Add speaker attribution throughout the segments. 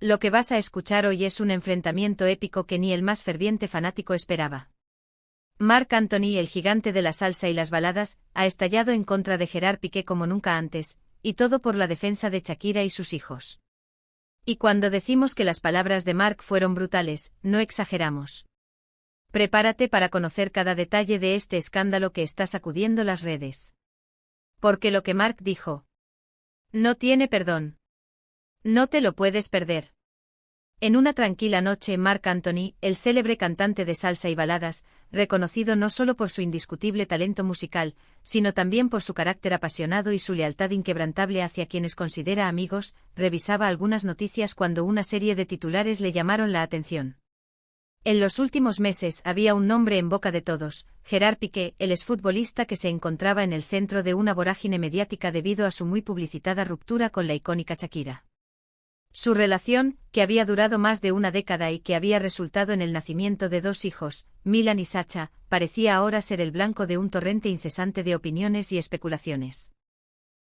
Speaker 1: Lo que vas a escuchar hoy es un enfrentamiento épico que ni el más ferviente fanático esperaba. Marc Anthony, el gigante de la salsa y las baladas, ha estallado en contra de Gerard Piqué como nunca antes, y todo por la defensa de Shakira y sus hijos. Y cuando decimos que las palabras de Marc fueron brutales, no exageramos. Prepárate para conocer cada detalle de este escándalo que está sacudiendo las redes. Porque lo que Marc dijo no tiene perdón. No te lo puedes perder. En una tranquila noche, Marc Anthony, el célebre cantante de salsa y baladas, reconocido no solo por su indiscutible talento musical, sino también por su carácter apasionado y su lealtad inquebrantable hacia quienes considera amigos, revisaba algunas noticias cuando una serie de titulares le llamaron la atención. En los últimos meses había un nombre en boca de todos: Gerard Piqué, el exfutbolista que se encontraba en el centro de una vorágine mediática debido a su muy publicitada ruptura con la icónica Shakira. Su relación, que había durado más de una década y que había resultado en el nacimiento de 2 hijos, Milan y Sacha, parecía ahora ser el blanco de un torrente incesante de opiniones y especulaciones.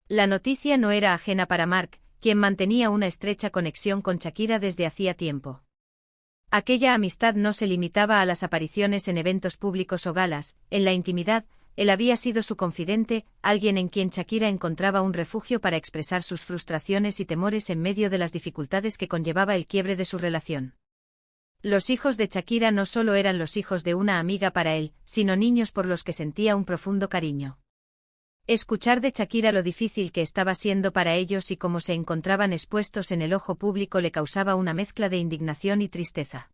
Speaker 1: La noticia no era ajena para Marc, quien mantenía una estrecha conexión con Shakira desde hacía tiempo. Aquella amistad no se limitaba a las apariciones en eventos públicos o galas; en la intimidad, él había sido su confidente, alguien en quien Shakira encontraba un refugio para expresar sus frustraciones y temores en medio de las dificultades que conllevaba el quiebre de su relación. Los hijos de Shakira no solo eran los hijos de una amiga para él, sino niños por los que sentía un profundo cariño. Escuchar de Shakira lo difícil que estaba siendo para ellos y cómo se encontraban expuestos en el ojo público le causaba una mezcla de indignación y tristeza.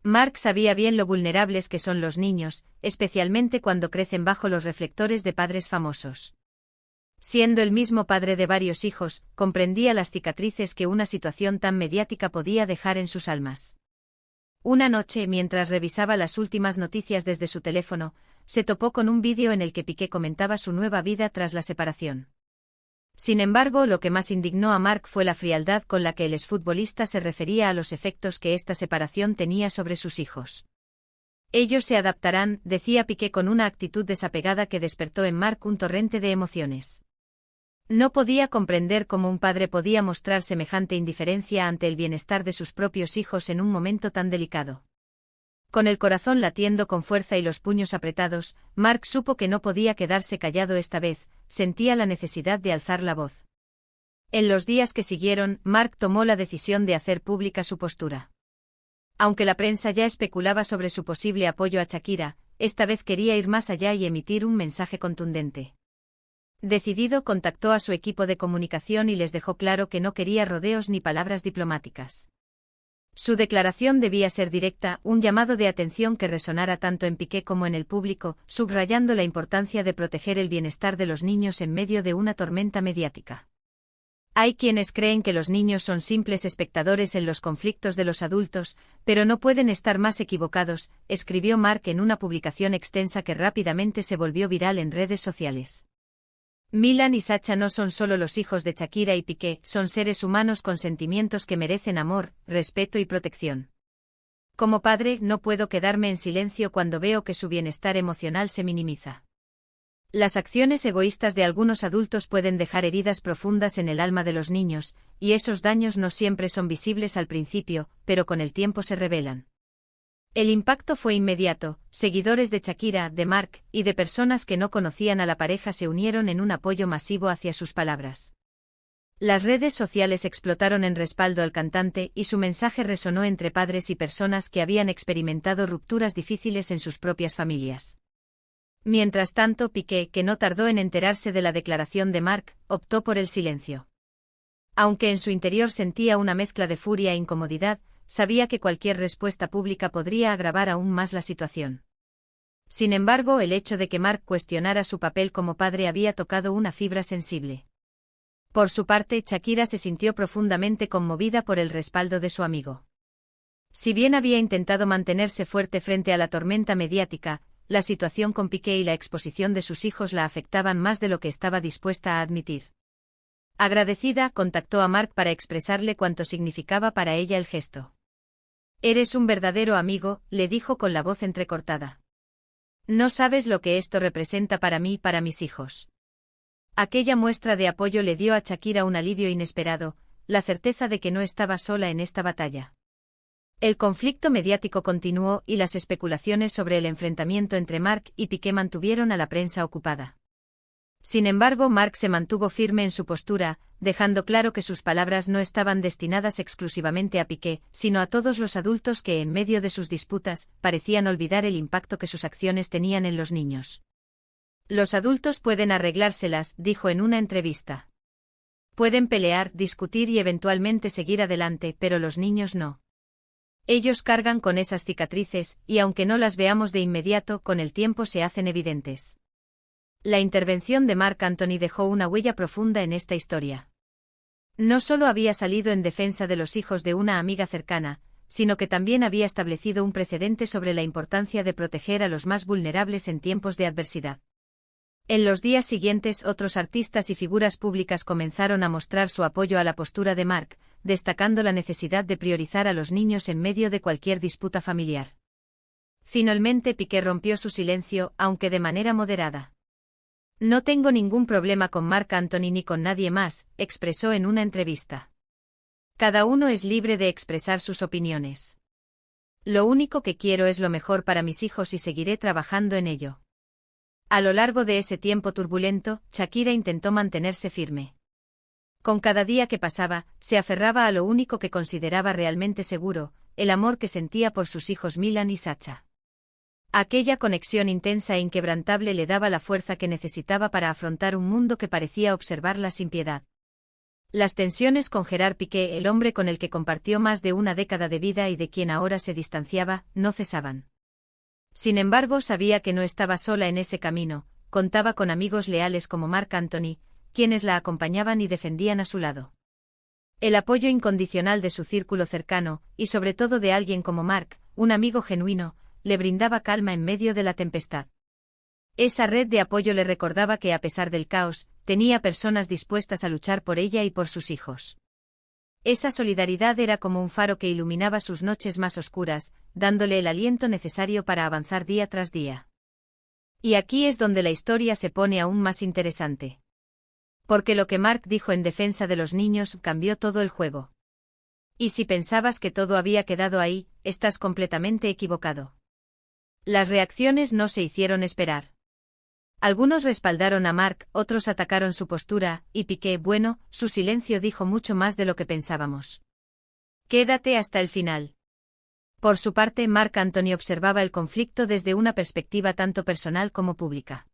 Speaker 1: Marc sabía bien lo vulnerables que son los niños, especialmente cuando crecen bajo los reflectores de padres famosos. Siendo el mismo padre de varios hijos, comprendía las cicatrices que una situación tan mediática podía dejar en sus almas. Una noche, mientras revisaba las últimas noticias desde su teléfono, se topó con un vídeo en el que Piqué comentaba su nueva vida tras la separación. Sin embargo, lo que más indignó a Marc fue la frialdad con la que el exfutbolista se refería a los efectos que esta separación tenía sobre sus hijos. Ellos se adaptarán, decía Piqué con una actitud desapegada que despertó en Marc un torrente de emociones. No podía comprender cómo un padre podía mostrar semejante indiferencia ante el bienestar de sus propios hijos en un momento tan delicado. Con el corazón latiendo con fuerza y los puños apretados, Marc supo que no podía quedarse callado esta vez, sentía la necesidad de alzar la voz. En los días que siguieron, Marc tomó la decisión de hacer pública su postura. Aunque la prensa ya especulaba sobre su posible apoyo a Shakira, esta vez quería ir más allá y emitir un mensaje contundente. Decidido, contactó a su equipo de comunicación y les dejó claro que no quería rodeos ni palabras diplomáticas. Su declaración debía ser directa, un llamado de atención que resonara tanto en Piqué como en el público, subrayando la importancia de proteger el bienestar de los niños en medio de una tormenta mediática. Hay quienes creen que los niños son simples espectadores en los conflictos de los adultos, pero no pueden estar más equivocados, escribió Marc en una publicación extensa que rápidamente se volvió viral en redes sociales. Milan y Sacha no son solo los hijos de Shakira y Piqué, son seres humanos con sentimientos que merecen amor, respeto y protección. Como padre, no puedo quedarme en silencio cuando veo que su bienestar emocional se minimiza. Las acciones egoístas de algunos adultos pueden dejar heridas profundas en el alma de los niños, y esos daños no siempre son visibles al principio, pero con el tiempo se revelan. El impacto fue inmediato; seguidores de Shakira, de Marc, y de personas que no conocían a la pareja se unieron en un apoyo masivo hacia sus palabras. Las redes sociales explotaron en respaldo al cantante y su mensaje resonó entre padres y personas que habían experimentado rupturas difíciles en sus propias familias. Mientras tanto, Piqué, que no tardó en enterarse de la declaración de Marc, optó por el silencio. Aunque en su interior sentía una mezcla de furia e incomodidad, sabía que cualquier respuesta pública podría agravar aún más la situación. Sin embargo, el hecho de que Marc cuestionara su papel como padre había tocado una fibra sensible. Por su parte, Shakira se sintió profundamente conmovida por el respaldo de su amigo. Si bien había intentado mantenerse fuerte frente a la tormenta mediática, la situación con Piqué y la exposición de sus hijos la afectaban más de lo que estaba dispuesta a admitir. Agradecida, contactó a Marc para expresarle cuánto significaba para ella el gesto. «Eres un verdadero amigo», le dijo con la voz entrecortada. «No sabes lo que esto representa para mí y para mis hijos». Aquella muestra de apoyo le dio a Shakira un alivio inesperado, la certeza de que no estaba sola en esta batalla. El conflicto mediático continuó y las especulaciones sobre el enfrentamiento entre Marc y Piqué mantuvieron a la prensa ocupada. Sin embargo, Marc se mantuvo firme en su postura, dejando claro que sus palabras no estaban destinadas exclusivamente a Piqué, sino a todos los adultos que, en medio de sus disputas, parecían olvidar el impacto que sus acciones tenían en los niños. Los adultos pueden arreglárselas, dijo en una entrevista. Pueden pelear, discutir y eventualmente seguir adelante, pero los niños no. Ellos cargan con esas cicatrices, y aunque no las veamos de inmediato, con el tiempo se hacen evidentes. La intervención de Marc Anthony dejó una huella profunda en esta historia. No solo había salido en defensa de los hijos de una amiga cercana, sino que también había establecido un precedente sobre la importancia de proteger a los más vulnerables en tiempos de adversidad. En los días siguientes, otros artistas y figuras públicas comenzaron a mostrar su apoyo a la postura de Marc, destacando la necesidad de priorizar a los niños en medio de cualquier disputa familiar. Finalmente, Piqué rompió su silencio, aunque de manera moderada. No tengo ningún problema con Marc Anthony ni con nadie más, expresó en una entrevista. Cada uno es libre de expresar sus opiniones. Lo único que quiero es lo mejor para mis hijos y seguiré trabajando en ello. A lo largo de ese tiempo turbulento, Shakira intentó mantenerse firme. Con cada día que pasaba, se aferraba a lo único que consideraba realmente seguro, el amor que sentía por sus hijos Milan y Sacha. Aquella conexión intensa e inquebrantable le daba la fuerza que necesitaba para afrontar un mundo que parecía observarla sin piedad. Las tensiones con Gerard Piqué, el hombre con el que compartió más de una década de vida y de quien ahora se distanciaba, no cesaban. Sin embargo, sabía que no estaba sola en ese camino, contaba con amigos leales como Marc Anthony, quienes la acompañaban y defendían a su lado. El apoyo incondicional de su círculo cercano, y sobre todo de alguien como Marc, un amigo genuino, le brindaba calma en medio de la tempestad. Esa red de apoyo le recordaba que, a pesar del caos, tenía personas dispuestas a luchar por ella y por sus hijos. Esa solidaridad era como un faro que iluminaba sus noches más oscuras, dándole el aliento necesario para avanzar día tras día. Y aquí es donde la historia se pone aún más interesante. Porque lo que Marc dijo en defensa de los niños cambió todo el juego. Y si pensabas que todo había quedado ahí, estás completamente equivocado. Las reacciones no se hicieron esperar. Algunos respaldaron a Marc, otros atacaron su postura, y Piqué, bueno, su silencio dijo mucho más de lo que pensábamos. Quédate hasta el final. Por su parte, Marc Anthony observaba el conflicto desde una perspectiva tanto personal como pública.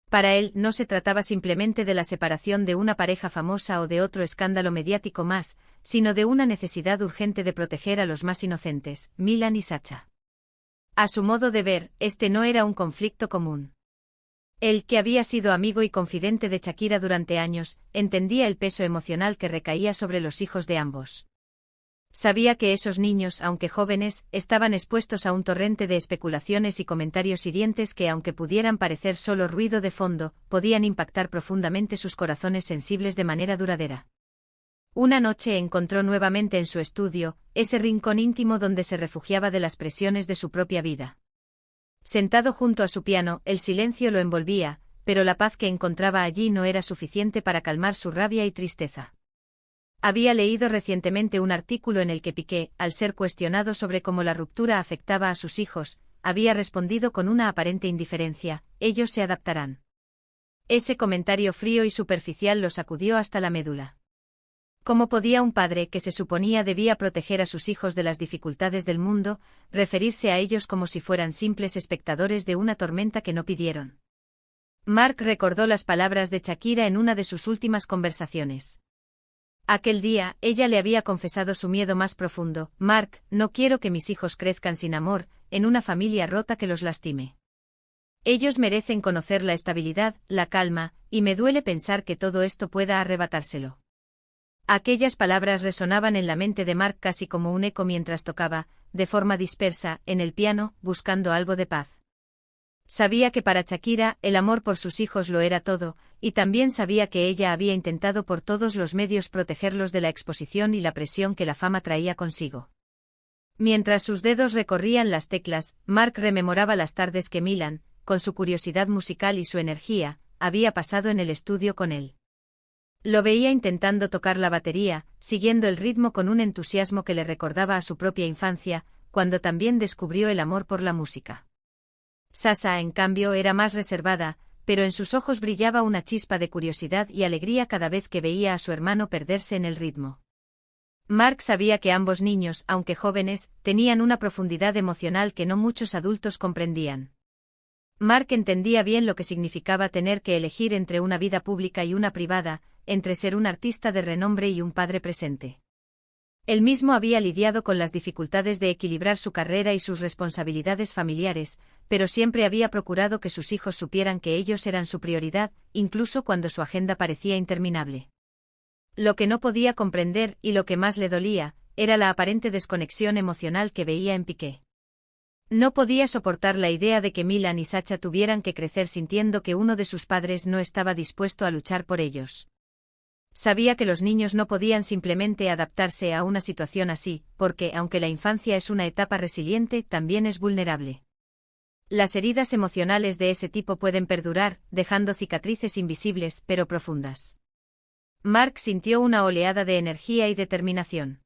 Speaker 1: Para él, no se trataba simplemente de la separación de una pareja famosa o de otro escándalo mediático más, sino de una necesidad urgente de proteger a los más inocentes, Milan y Sacha. A su modo de ver, este no era un conflicto común. Él, que había sido amigo y confidente de Shakira durante años, entendía el peso emocional que recaía sobre los hijos de ambos. Sabía que esos niños, aunque jóvenes, estaban expuestos a un torrente de especulaciones y comentarios hirientes que, aunque pudieran parecer solo ruido de fondo, podían impactar profundamente sus corazones sensibles de manera duradera. Una noche encontró nuevamente en su estudio, ese rincón íntimo donde se refugiaba de las presiones de su propia vida. Sentado junto a su piano, el silencio lo envolvía, pero la paz que encontraba allí no era suficiente para calmar su rabia y tristeza. Había leído recientemente un artículo en el que Piqué, al ser cuestionado sobre cómo la ruptura afectaba a sus hijos, había respondido con una aparente indiferencia: ellos se adaptarán. Ese comentario frío y superficial lo sacudió hasta la médula. ¿Cómo podía un padre que se suponía debía proteger a sus hijos de las dificultades del mundo, referirse a ellos como si fueran simples espectadores de una tormenta que no pidieron? Marc recordó las palabras de Shakira en una de sus últimas conversaciones. Aquel día, ella le había confesado su miedo más profundo: Marc, no quiero que mis hijos crezcan sin amor, en una familia rota que los lastime. Ellos merecen conocer la estabilidad, la calma, y me duele pensar que todo esto pueda arrebatárselo. Aquellas palabras resonaban en la mente de Marc casi como un eco mientras tocaba, de forma dispersa, en el piano, buscando algo de paz. Sabía que para Shakira, el amor por sus hijos lo era todo, y también sabía que ella había intentado por todos los medios protegerlos de la exposición y la presión que la fama traía consigo. Mientras sus dedos recorrían las teclas, Marc rememoraba las tardes que Milan, con su curiosidad musical y su energía, había pasado en el estudio con él. Lo veía intentando tocar la batería, siguiendo el ritmo con un entusiasmo que le recordaba a su propia infancia, cuando también descubrió el amor por la música. Sasha, en cambio, era más reservada, pero en sus ojos brillaba una chispa de curiosidad y alegría cada vez que veía a su hermano perderse en el ritmo. Mark sabía que ambos niños, aunque jóvenes, tenían una profundidad emocional que no muchos adultos comprendían. Mark entendía bien lo que significaba tener que elegir entre una vida pública y una privada, entre ser un artista de renombre y un padre presente. Él mismo había lidiado con las dificultades de equilibrar su carrera y sus responsabilidades familiares, pero siempre había procurado que sus hijos supieran que ellos eran su prioridad, incluso cuando su agenda parecía interminable. Lo que no podía comprender, y lo que más le dolía, era la aparente desconexión emocional que veía en Piqué. No podía soportar la idea de que Milan y Sasha tuvieran que crecer sintiendo que uno de sus padres no estaba dispuesto a luchar por ellos. Sabía que los niños no podían simplemente adaptarse a una situación así, porque, aunque la infancia es una etapa resiliente, también es vulnerable. Las heridas emocionales de ese tipo pueden perdurar, dejando cicatrices invisibles pero profundas. Mark sintió una oleada de energía y determinación.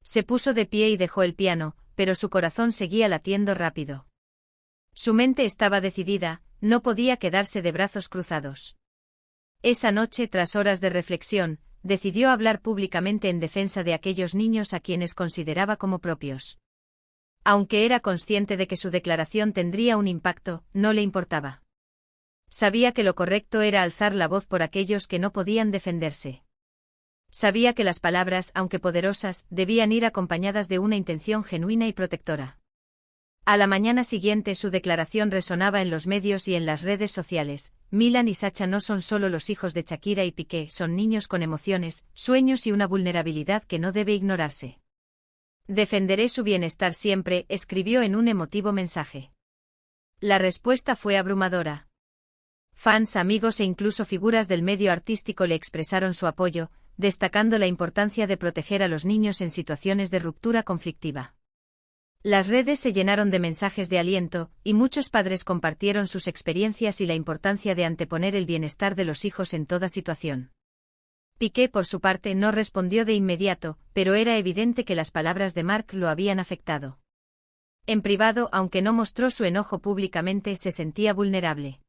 Speaker 1: Se puso de pie y dejó el piano, pero su corazón seguía latiendo rápido. Su mente estaba decidida, no podía quedarse de brazos cruzados. Esa noche, tras horas de reflexión, decidió hablar públicamente en defensa de aquellos niños a quienes consideraba como propios. Aunque era consciente de que su declaración tendría un impacto, no le importaba. Sabía que lo correcto era alzar la voz por aquellos que no podían defenderse. Sabía que las palabras, aunque poderosas, debían ir acompañadas de una intención genuina y protectora. A la mañana siguiente su declaración resonaba en los medios y en las redes sociales. Milan y Sasha no son solo los hijos de Shakira y Piqué, son niños con emociones, sueños y una vulnerabilidad que no debe ignorarse. Defenderé su bienestar siempre, escribió en un emotivo mensaje. La respuesta fue abrumadora. Fans, amigos e incluso figuras del medio artístico le expresaron su apoyo, destacando la importancia de proteger a los niños en situaciones de ruptura conflictiva. Las redes se llenaron de mensajes de aliento, y muchos padres compartieron sus experiencias y la importancia de anteponer el bienestar de los hijos en toda situación. Piqué, por su parte, no respondió de inmediato, pero era evidente que las palabras de Mark lo habían afectado. En privado, aunque no mostró su enojo públicamente, se sentía vulnerable.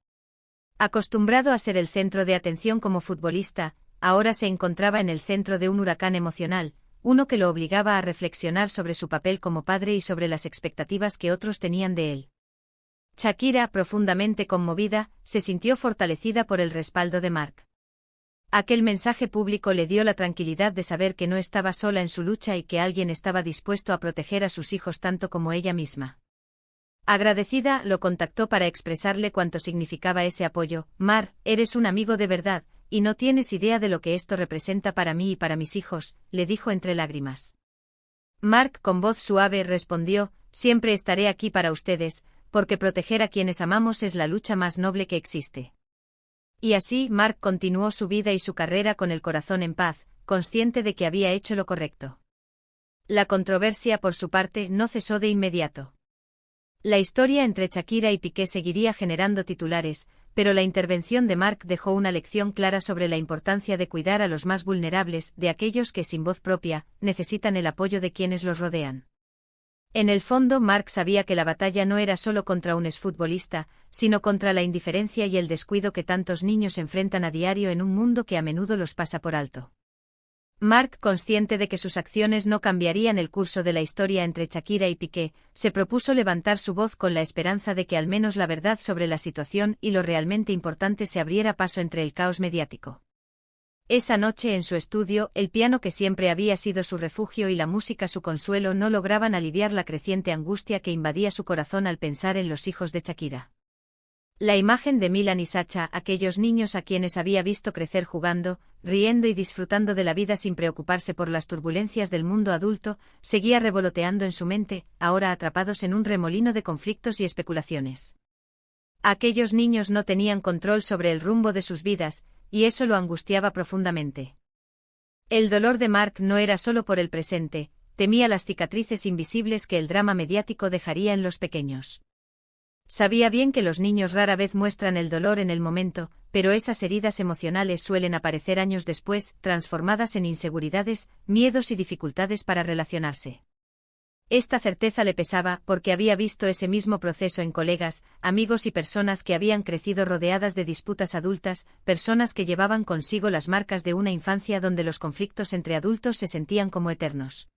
Speaker 1: Acostumbrado a ser el centro de atención como futbolista, ahora se encontraba en el centro de un huracán emocional, uno que lo obligaba a reflexionar sobre su papel como padre y sobre las expectativas que otros tenían de él. Shakira, profundamente conmovida, se sintió fortalecida por el respaldo de Mark. Aquel mensaje público le dio la tranquilidad de saber que no estaba sola en su lucha y que alguien estaba dispuesto a proteger a sus hijos tanto como ella misma. Agradecida, lo contactó para expresarle cuánto significaba ese apoyo. Mar, eres un amigo de verdad, y no tienes idea de lo que esto representa para mí y para mis hijos, le dijo entre lágrimas. Mark, con voz suave, respondió, siempre estaré aquí para ustedes, porque proteger a quienes amamos es la lucha más noble que existe. Y así, Mark continuó su vida y su carrera con el corazón en paz, consciente de que había hecho lo correcto. La controversia, por su parte, no cesó de inmediato. La historia entre Shakira y Piqué seguiría generando titulares, pero la intervención de Mark dejó una lección clara sobre la importancia de cuidar a los más vulnerables, de aquellos que sin voz propia, necesitan el apoyo de quienes los rodean. En el fondo, Mark sabía que la batalla no era solo contra un exfutbolista, sino contra la indiferencia y el descuido que tantos niños enfrentan a diario en un mundo que a menudo los pasa por alto. Mark, consciente de que sus acciones no cambiarían el curso de la historia entre Shakira y Piqué, se propuso levantar su voz con la esperanza de que al menos la verdad sobre la situación y lo realmente importante se abriera paso entre el caos mediático. Esa noche en su estudio, el piano que siempre había sido su refugio y la música su consuelo no lograban aliviar la creciente angustia que invadía su corazón al pensar en los hijos de Shakira. La imagen de Milan y Sasha, aquellos niños a quienes había visto crecer jugando, riendo y disfrutando de la vida sin preocuparse por las turbulencias del mundo adulto, seguía revoloteando en su mente, ahora atrapados en un remolino de conflictos y especulaciones. Aquellos niños no tenían control sobre el rumbo de sus vidas, y eso lo angustiaba profundamente. El dolor de Mark no era solo por el presente, temía las cicatrices invisibles que el drama mediático dejaría en los pequeños. Sabía bien que los niños rara vez muestran el dolor en el momento, pero esas heridas emocionales suelen aparecer años después, transformadas en inseguridades, miedos y dificultades para relacionarse. Esta certeza le pesaba porque había visto ese mismo proceso en colegas, amigos y personas que habían crecido rodeadas de disputas adultas, personas que llevaban consigo las marcas de una infancia donde los conflictos entre adultos se sentían como eternos.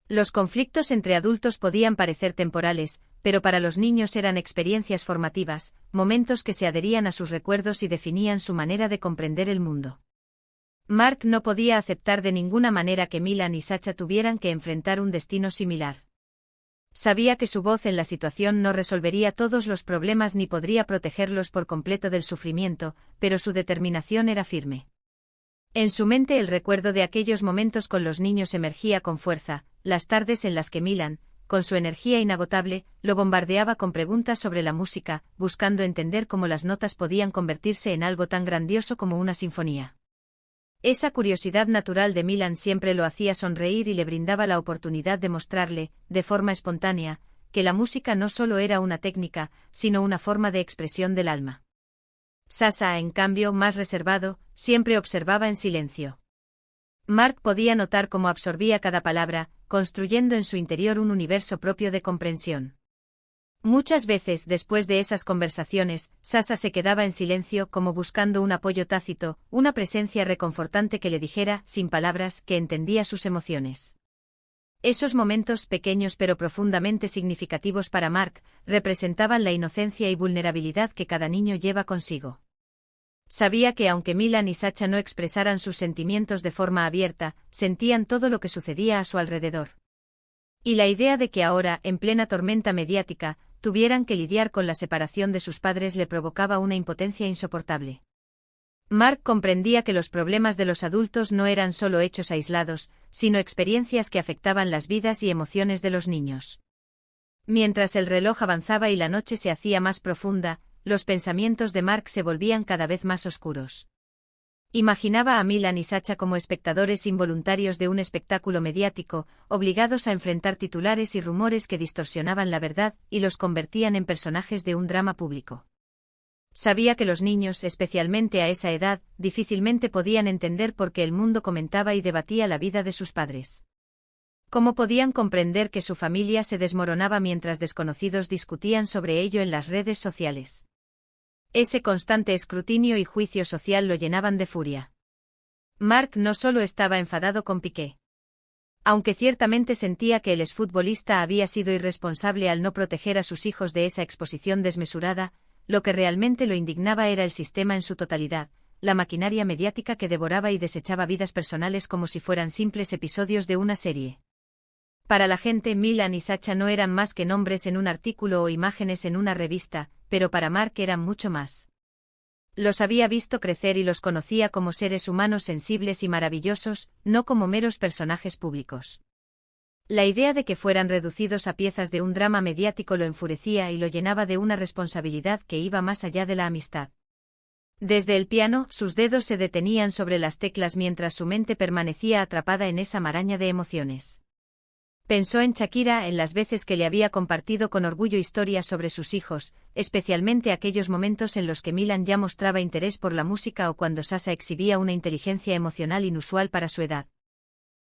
Speaker 1: Los conflictos entre adultos podían parecer temporales, pero para los niños eran experiencias formativas, momentos que se adherían a sus recuerdos y definían su manera de comprender el mundo. Mark no podía aceptar de ninguna manera que Milan y Sacha tuvieran que enfrentar un destino similar. Sabía que su voz en la situación no resolvería todos los problemas ni podría protegerlos por completo del sufrimiento, pero su determinación era firme. En su mente el recuerdo de aquellos momentos con los niños emergía con fuerza, las tardes en las que Milan, con su energía inagotable, lo bombardeaba con preguntas sobre la música, buscando entender cómo las notas podían convertirse en algo tan grandioso como una sinfonía. Esa curiosidad natural de Milan siempre lo hacía sonreír y le brindaba la oportunidad de mostrarle, de forma espontánea, que la música no solo era una técnica, sino una forma de expresión del alma. Sasha, en cambio, más reservado, siempre observaba en silencio. Mark podía notar cómo absorbía cada palabra, construyendo en su interior un universo propio de comprensión. Muchas veces después de esas conversaciones, Sasha se quedaba en silencio como buscando un apoyo tácito, una presencia reconfortante que le dijera, sin palabras, que entendía sus emociones. Esos momentos pequeños pero profundamente significativos para Mark, representaban la inocencia y vulnerabilidad que cada niño lleva consigo. Sabía que aunque Milan y Sacha no expresaran sus sentimientos de forma abierta, sentían todo lo que sucedía a su alrededor. Y la idea de que ahora, en plena tormenta mediática, tuvieran que lidiar con la separación de sus padres le provocaba una impotencia insoportable. Mark comprendía que los problemas de los adultos no eran solo hechos aislados, sino experiencias que afectaban las vidas y emociones de los niños. Mientras el reloj avanzaba y la noche se hacía más profunda, los pensamientos de Mark se volvían cada vez más oscuros. Imaginaba a Milan y Sacha como espectadores involuntarios de un espectáculo mediático, obligados a enfrentar titulares y rumores que distorsionaban la verdad y los convertían en personajes de un drama público. Sabía que los niños, especialmente a esa edad, difícilmente podían entender por qué el mundo comentaba y debatía la vida de sus padres. ¿Cómo podían comprender que su familia se desmoronaba mientras desconocidos discutían sobre ello en las redes sociales? Ese constante escrutinio y juicio social lo llenaban de furia. Mark no solo estaba enfadado con Piqué. Aunque ciertamente sentía que el exfutbolista había sido irresponsable al no proteger a sus hijos de esa exposición desmesurada, lo que realmente lo indignaba era el sistema en su totalidad, la maquinaria mediática que devoraba y desechaba vidas personales como si fueran simples episodios de una serie. Para la gente, Milan y Sacha no eran más que nombres en un artículo o imágenes en una revista, pero para Mark eran mucho más. Los había visto crecer y los conocía como seres humanos sensibles y maravillosos, no como meros personajes públicos. La idea de que fueran reducidos a piezas de un drama mediático lo enfurecía y lo llenaba de una responsabilidad que iba más allá de la amistad. Desde el piano, sus dedos se detenían sobre las teclas mientras su mente permanecía atrapada en esa maraña de emociones. Pensó en Shakira, en las veces que le había compartido con orgullo historias sobre sus hijos, especialmente aquellos momentos en los que Milan ya mostraba interés por la música o cuando Sasha exhibía una inteligencia emocional inusual para su edad.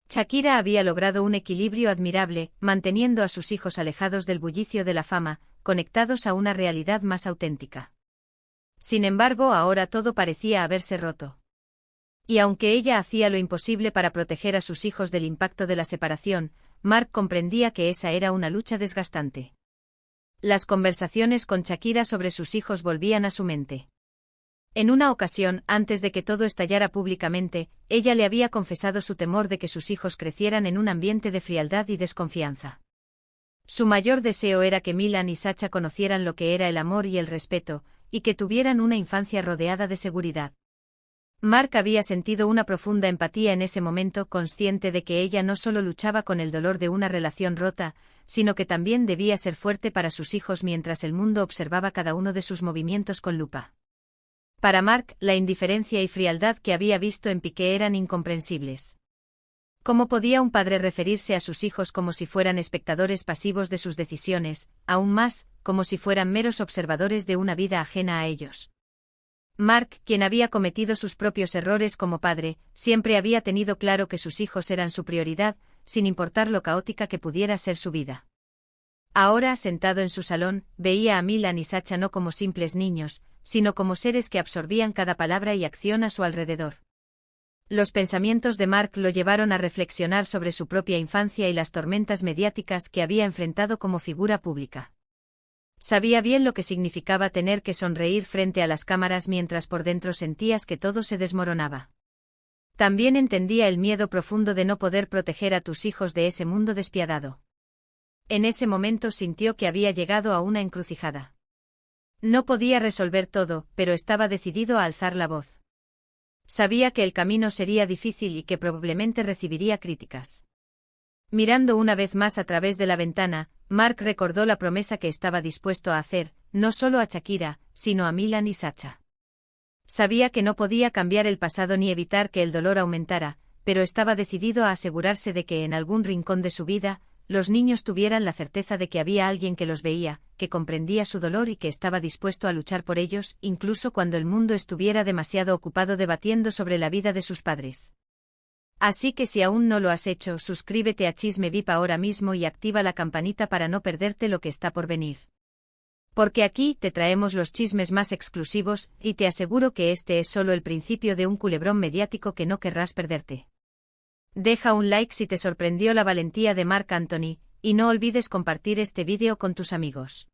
Speaker 1: Shakira había logrado un equilibrio admirable, manteniendo a sus hijos alejados del bullicio de la fama, conectados a una realidad más auténtica. Sin embargo, ahora todo parecía haberse roto. Y aunque ella hacía lo imposible para proteger a sus hijos del impacto de la separación, Mark comprendía que esa era una lucha desgastante. Las conversaciones con Shakira sobre sus hijos volvían a su mente. En una ocasión, antes de que todo estallara públicamente, ella le había confesado su temor de que sus hijos crecieran en un ambiente de frialdad y desconfianza. Su mayor deseo era que Milan y Sacha conocieran lo que era el amor y el respeto, y que tuvieran una infancia rodeada de seguridad. Mark había sentido una profunda empatía en ese momento, consciente de que ella no solo luchaba con el dolor de una relación rota, sino que también debía ser fuerte para sus hijos mientras el mundo observaba cada uno de sus movimientos con lupa. Para Mark, la indiferencia y frialdad que había visto en Piqué eran incomprensibles. ¿Cómo podía un padre referirse a sus hijos como si fueran espectadores pasivos de sus decisiones, aún más, como si fueran meros observadores de una vida ajena a ellos? Mark, quien había cometido sus propios errores como padre, siempre había tenido claro que sus hijos eran su prioridad, sin importar lo caótica que pudiera ser su vida. Ahora, sentado en su salón, veía a Milan y Sacha no como simples niños, sino como seres que absorbían cada palabra y acción a su alrededor. Los pensamientos de Mark lo llevaron a reflexionar sobre su propia infancia y las tormentas mediáticas que había enfrentado como figura pública. Sabía bien lo que significaba tener que sonreír frente a las cámaras mientras por dentro sentías que todo se desmoronaba. También entendía el miedo profundo de no poder proteger a tus hijos de ese mundo despiadado. En ese momento sintió que había llegado a una encrucijada. No podía resolver todo, pero estaba decidido a alzar la voz. Sabía que el camino sería difícil y que probablemente recibiría críticas. Mirando una vez más a través de la ventana, Mark recordó la promesa que estaba dispuesto a hacer, no solo a Shakira, sino a Milan y Sacha. Sabía que no podía cambiar el pasado ni evitar que el dolor aumentara, pero estaba decidido a asegurarse de que en algún rincón de su vida, los niños tuvieran la certeza de que había alguien que los veía, que comprendía su dolor y que estaba dispuesto a luchar por ellos, incluso cuando el mundo estuviera demasiado ocupado debatiendo sobre la vida de sus padres. Así que si aún no lo has hecho, suscríbete a Chisme VIP ahora mismo y activa la campanita para no perderte lo que está por venir. Porque aquí te traemos los chismes más exclusivos, y te aseguro que este es solo el principio de un culebrón mediático que no querrás perderte. Deja un like si te sorprendió la valentía de Marc Anthony, y no olvides compartir este vídeo con tus amigos.